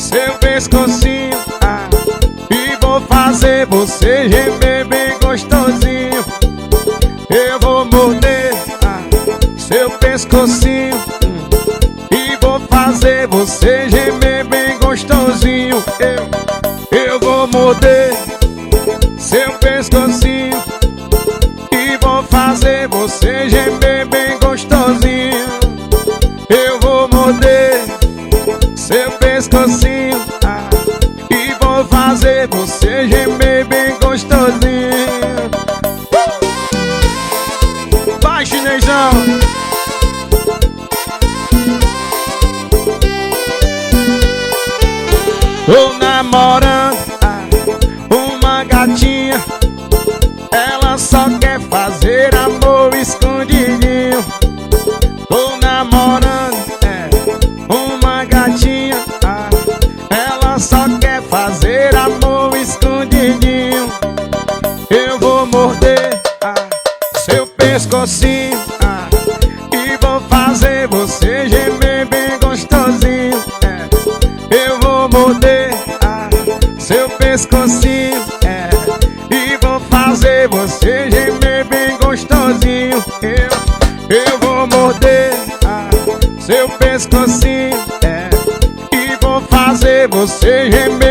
seu pescocinho, e vou fazer você gemer bem gostosinho. Eu vou morder seu pescocinho, e vou fazer você gemer bem gostosinho. Eu vou morder seu pescocinho, e vou fazer você gemer bem gostosinho. Eu vou morder seu pescocinho, e vou fazer você gemer bem gostosinho. Vai, chinezão! Tô namorando uma gatinha, ela só quer fazer amor escondidinho. Tô namorando uma gatinha, ela só quer fazer amor escondidinho. Eu vou morder seu pescocinho, e vou fazer você gemer bem gostosinho. Eu vou morder seu pescocinho, e vou fazer você gemer bem gostosinho. Eu vou morder seu pescocinho, e vou fazer você gemer